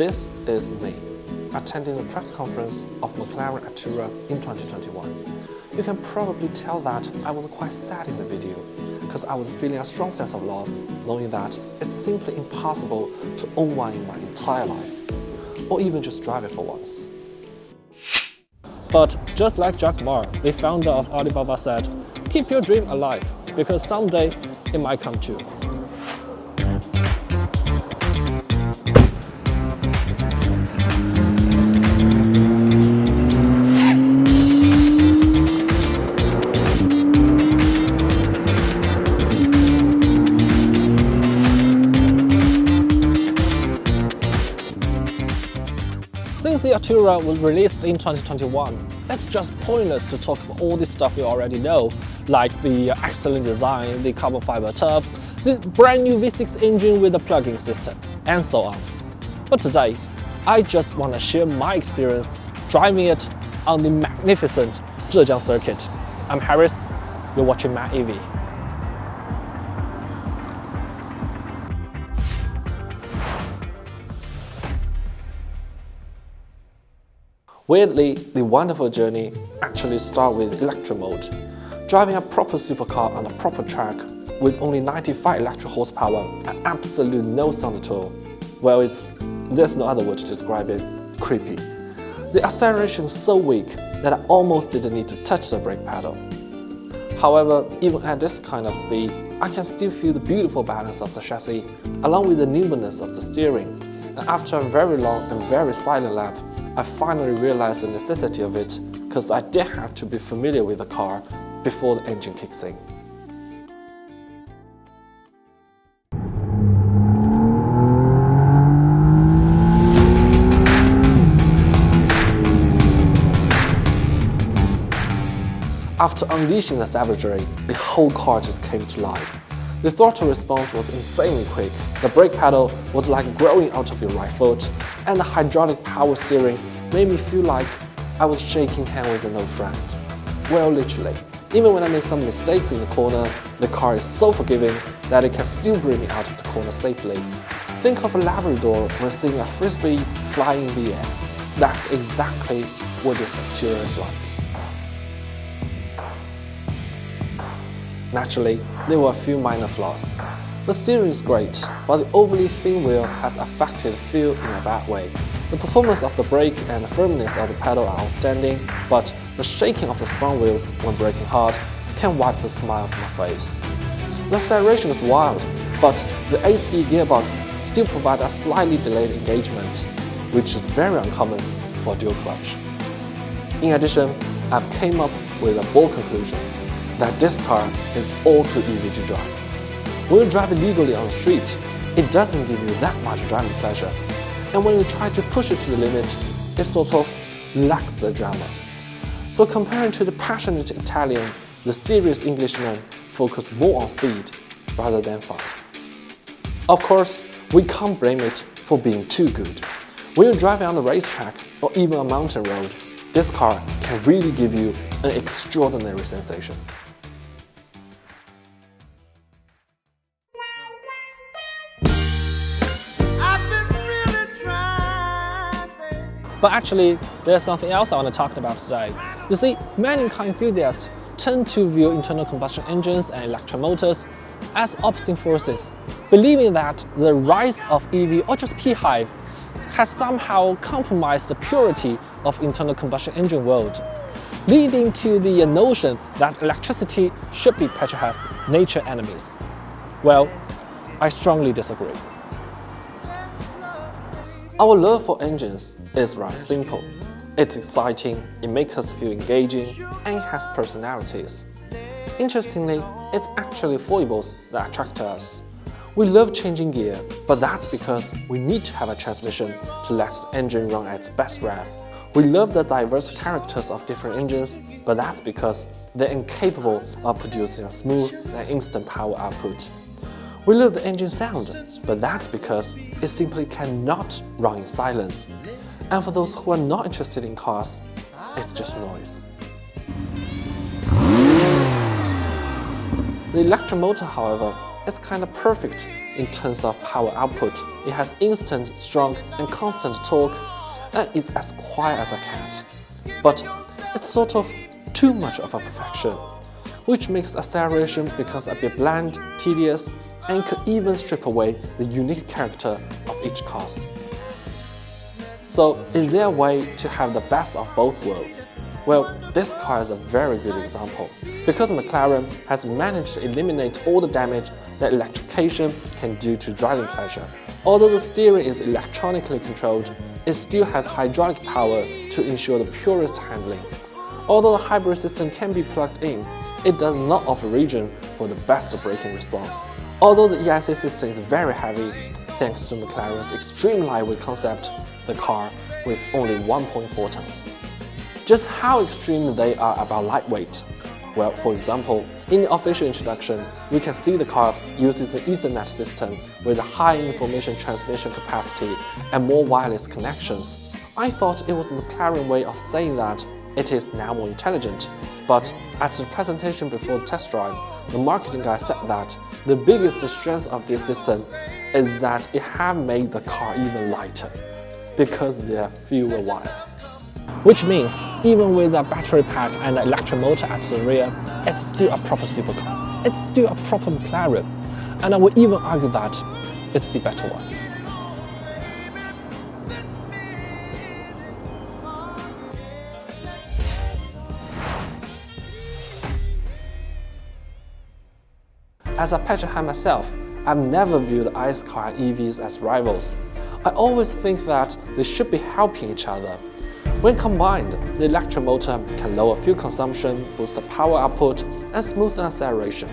This is me, attending the press conference of McLaren Artura in 2021. You can probably tell that I was quite sad in the video, because I was feeling a strong sense of loss, knowing that it's simply impossible to own one in my entire life, or even just drive it for once. But just like Jack Ma, the founder of Alibaba, said, keep your dream alive, because someday it might come true. Since the Artura was released in 2021, it's just pointless to talk about all this stuff you already know, like the excellent design, the carbon fiber tub, the brand new V6 engine with a plug-in system, and so on. But today, I just want to share my experience driving it on the magnificent Zhejiang circuit. I'm Harris, you're watching Mad EV. Weirdly, the wonderful journey actually starts with electro mode. Driving a proper supercar on a proper track with only 95 electric horsepower and absolute no sound at all. Well, there's no other word to describe it, creepy. The acceleration is so weak that I almost didn't need to touch the brake pedal. However, even at this kind of speed, I can still feel the beautiful balance of the chassis along with the nimbleness of the steering. And after a very long and very silent lap, I finally realized the necessity of it, because I did have to be familiar with the car before the engine kicks in. After unleashing the savagery, the whole car just came to life. The throttle response was insanely quick, the brake pedal was like growing out of your right foot, and the hydraulic power steering made me feel like I was shaking hands with an old friend. Well, literally. Even when I made some mistakes in the corner, the car is so forgiving that it can still bring me out of the corner safely. Think of a Labrador when seeing a frisbee flying in the air. That's exactly what this Artura is like. Naturally, there were a few minor flaws. The steering is great, but the overly thin wheel has affected the feel in a bad way. The performance of the brake and the firmness of the pedal are outstanding, but the shaking of the front wheels when braking hard can wipe the smile from my face. The acceleration is wild, but the 8-speed gearbox still provides a slightly delayed engagement, which is very uncommon for a dual clutch. In addition, I've came up with a bold conclusion that this car is all too easy to drive. When you drive it legally on the street, it doesn't give you that much driving pleasure. And when you try to push it to the limit, it sort of lacks the drama. So comparing to the passionate Italian, the serious Englishman focus more on speed rather than fun. Of course, we can't blame it for being too good. When you're driving on the racetrack or even a mountain road, this car can really give you an extraordinary sensation. But actually, there's something else I want to talk about today. You see, many car enthusiasts tend to view internal combustion engines and electric motors as opposing forces, believing that the rise of EV or just P-Hive has somehow compromised the purity of internal combustion engine world, leading to the notion that electricity should be perhaps nature's enemies. Well, I strongly disagree. Our love for engines is rather simple. It's exciting, it makes us feel engaging, and it has personalities. Interestingly, it's actually foibles that attract us. We love changing gear, but that's because we need to have a transmission to let the engine run at its best rev. We love the diverse characters of different engines, but that's because they're incapable of producing a smooth and instant power output. We love the engine sound, but that's because it simply cannot run in silence. And for those who are not interested in cars, it's just noise. The electric motor, however, is kind of perfect in terms of power output. It has instant, strong, and constant torque, and is as quiet as a cat. But it's sort of too much of a perfection, which makes acceleration becomes a bit bland, tedious, and could even strip away the unique character of each car. So, is there a way to have the best of both worlds? Well, this car is a very good example, because McLaren has managed to eliminate all the damage that electrification can do to driving pleasure. Although the steering is electronically controlled, it still has hydraulic power to ensure the purest handling. Although the hybrid system can be plugged in, it does not offer region for the best braking response. Although the EIC system is very heavy, thanks to McLaren's extreme lightweight concept, the car with only 1.4 tons. Just how extreme they are about lightweight? Well, for example, in the official introduction, we can see the car uses an Ethernet system with a high information transmission capacity and more wireless connections. I thought it was a McLaren way of saying that it is now more intelligent, but at the presentation before the test drive, the marketing guy said that the biggest strength of this system is that it has made the car even lighter, because there are fewer wires. Which means, even with a battery pack and an electric motor at the rear, it's still a proper supercar. It's still a proper McLaren, and I would even argue that it's the better one. As a petrolhead myself, I've never viewed ICE car and EVs as rivals. I always think that they should be helping each other. When combined, the electric motor can lower fuel consumption, boost the power output, and smoothen acceleration,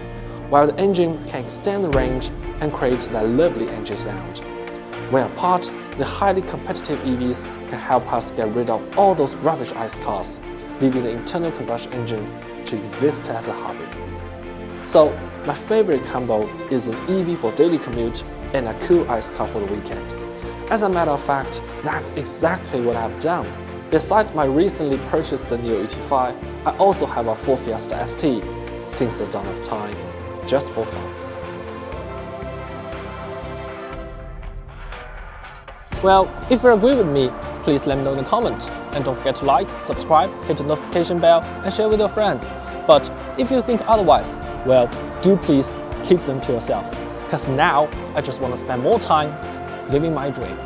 while the engine can extend the range and create that lovely engine sound. When apart, the highly competitive EVs can help us get rid of all those rubbish ICE cars, leaving the internal combustion engine to exist as a hobby. So, my favorite combo is an EV for daily commute and a cool ICE car for the weekend. As a matter of fact, that's exactly what I've done. Besides my recently purchased Neo ET5, I also have a Ford Fiesta ST since the dawn of time, just for fun. Well, if you agree with me, please let me know in the comment. And don't forget to like, subscribe, hit the notification bell, and share with your friends. But if you think otherwise, well, do please keep them to yourself. Because now, I just want to spend more time living my dream.